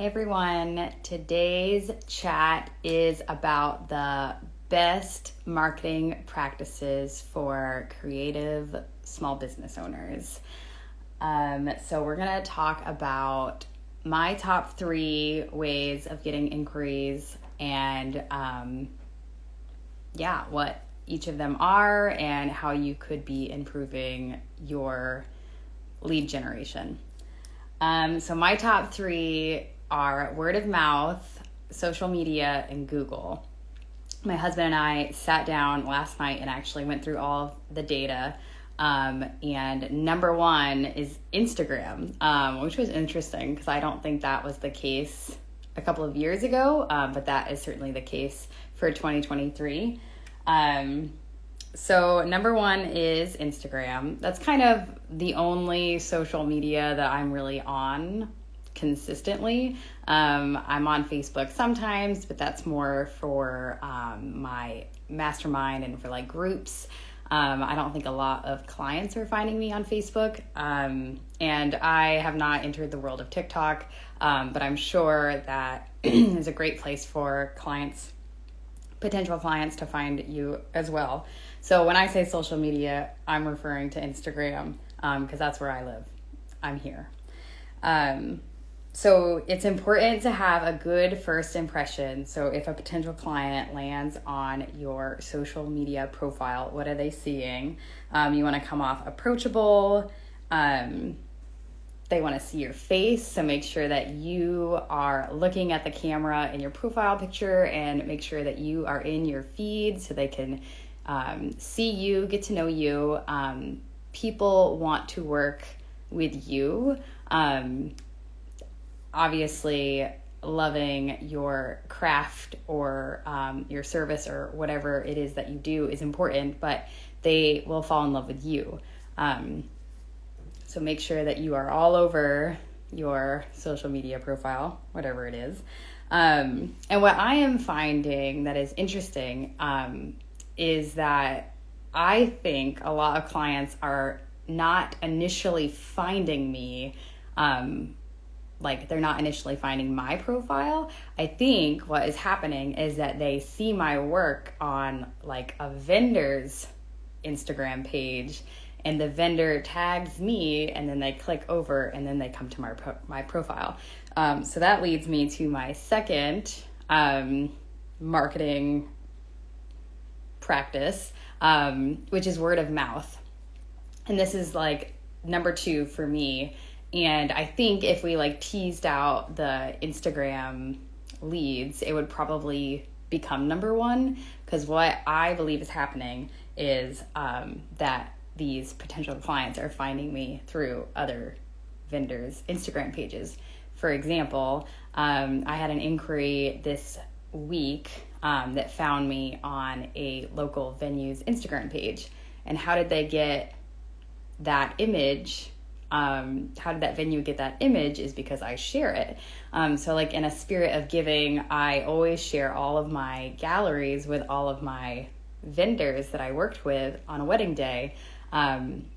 Hey everyone, today's chat is about the best marketing practices for creative small business owners. So we're going to talk about my top 3 ways of getting inquiries and what each of them are and how you could be improving your lead generation. So my top 3 are word of mouth, social media, and Google. My husband and I sat down last night and actually went through all of the data. And number 1 is Instagram, which was interesting because I don't think that was the case a couple of years ago, but that is certainly the case for 2023. So number 1 is Instagram. That's kind of the only social media that I'm really on consistently. I'm on Facebook sometimes, but that's more for my mastermind and for like groups. I don't think a lot of clients are finding me on Facebook. And I have not entered the world of TikTok, but I'm sure that is a great place for potential clients to find you as well. So when I say social media, I'm referring to Instagram because that's where I live. I'm here. So it's important to have a good first impression. So if a potential client lands on your social media profile, what are they seeing? You want to come off approachable. They want to see your face. So make sure that you are looking at the camera in your profile picture and make sure that you are in your feed so they can see you, get to know you. People want to work with you. Obviously, loving your craft or your service or whatever it is that you do is important, but they will fall in love with you. So make sure that you are all over your social media profile, whatever it is. And what I am finding that is interesting is that I think a lot of clients are not initially finding me they're not initially finding my profile. I think what is happening is that they see my work on like a vendor's Instagram page and the vendor tags me and then they click over and then they come to my profile. So that leads me to my second marketing practice, which is word of mouth. And this is like number 2 for me. And I think if we teased out the Instagram leads, it would probably become number 1. Because what I believe is happening is that these potential clients are finding me through other vendors' Instagram pages. For example, I had an inquiry this week that found me on a local venue's Instagram page. And how did they get that image? How did that venue get that image is because I share it. So in a spirit of giving, I always share all of my galleries with all of my vendors that I worked with on a wedding day. And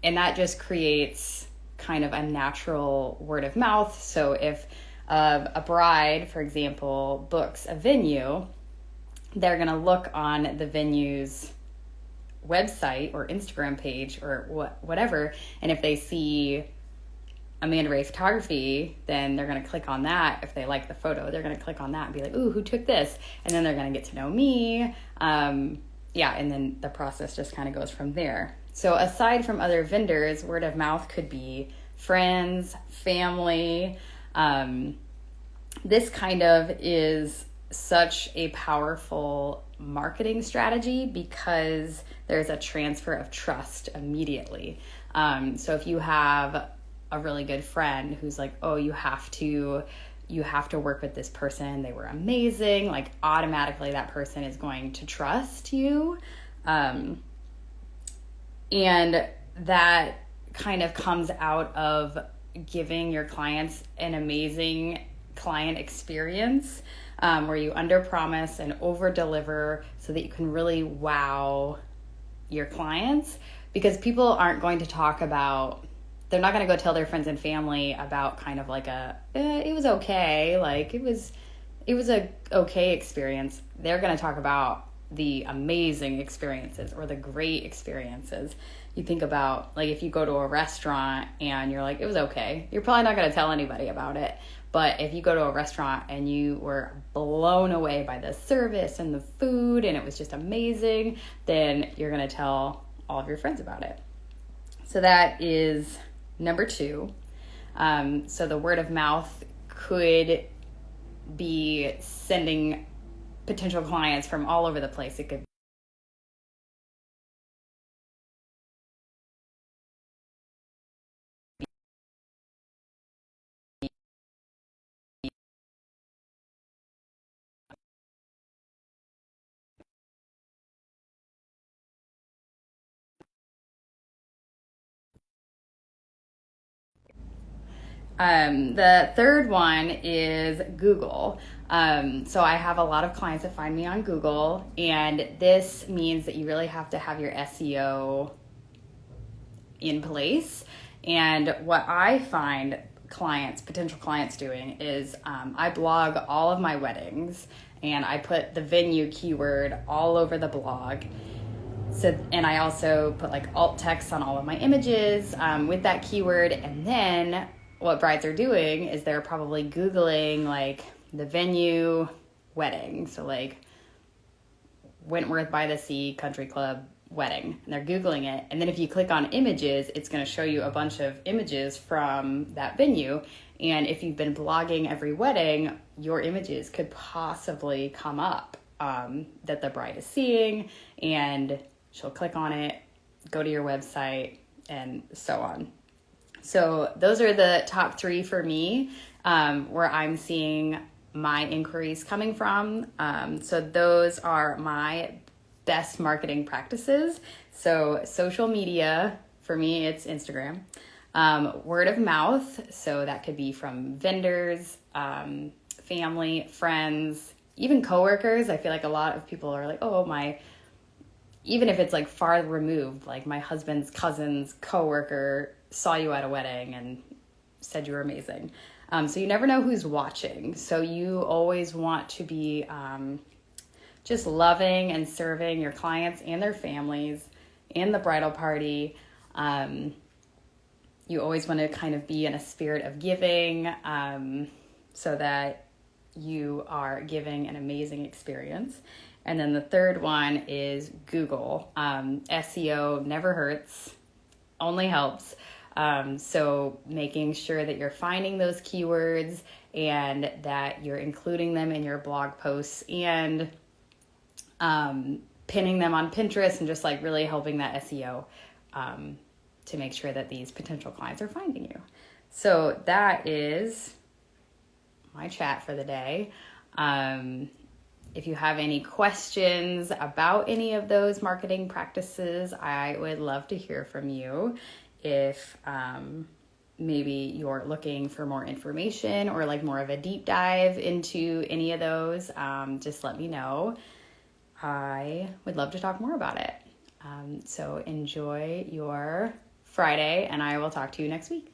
that just creates kind of a natural word of mouth. So if a bride, for example, books a venue, they're going to look on the venue's website or Instagram page or whatever, and if they see Amanda Ray Photography, then they're going to click on that. If they like the photo, they're going to click on that and be like, ooh, who took this? And then they're going to get to know me. And then the process just kind of goes from there. So aside from other vendors, word of mouth could be friends, family. This kind of is such a powerful marketing strategy because there's a transfer of trust immediately. So if you have a really good friend who's like, oh, you have to work with this person, they were amazing, automatically that person is going to trust you. And that kind of comes out of giving your clients an amazing client experience, where you under promise and over deliver so that you can really wow your clients, because people aren't going to talk about they're not going to go tell their friends and family about kind of like it was okay, like it was a okay experience. They're going to talk about the amazing experiences or the great experiences. You think about, like, if you go to a restaurant and you're like, it was okay, you're probably not going to tell anybody about it. But if you go to a restaurant and you were blown away by the service and the food and it was just amazing, then you're going to tell all of your friends about it. So that is number 2. So the word of mouth could be sending potential clients from all over the place. It could the third one is Google. So I have a lot of clients that find me on Google, and this means that you really have to have your SEO in place. And what I find potential clients doing is I blog all of my weddings and I put the venue keyword all over the blog. So, and I also put like alt text on all of my images with that keyword. And then what brides are doing is they're probably Googling like the venue wedding. So like Wentworth by the Sea Country Club wedding. And they're Googling it. And then if you click on images, it's going to show you a bunch of images from that venue. And if you've been blogging every wedding, your images could possibly come up that the bride is seeing, and she'll click on it, go to your website, and so on. So those are the top 3 for me, where I'm seeing my inquiries coming from. So those are my best marketing practices. So social media, for me, it's Instagram. Word of mouth, so that could be from vendors, family, friends, even coworkers. I feel like a lot of people are like, oh, even if it's like far removed, like my husband's cousin's coworker saw you at a wedding and said you were amazing. So you never know who's watching. So you always want to be just loving and serving your clients and their families and the bridal party. You always want to kind of be in a spirit of giving, so that you are giving an amazing experience. And then the third one is Google. SEO never hurts, only helps. So making sure that you're finding those keywords and that you're including them in your blog posts and pinning them on Pinterest and just like really helping that SEO to make sure that these potential clients are finding you. So that is my chat for the day. If you have any questions about any of those marketing practices, I would love to hear from you. If maybe you're looking for more information or like more of a deep dive into any of those, just let me know. I would love to talk more about it. So enjoy your Friday, and I will talk to you next week.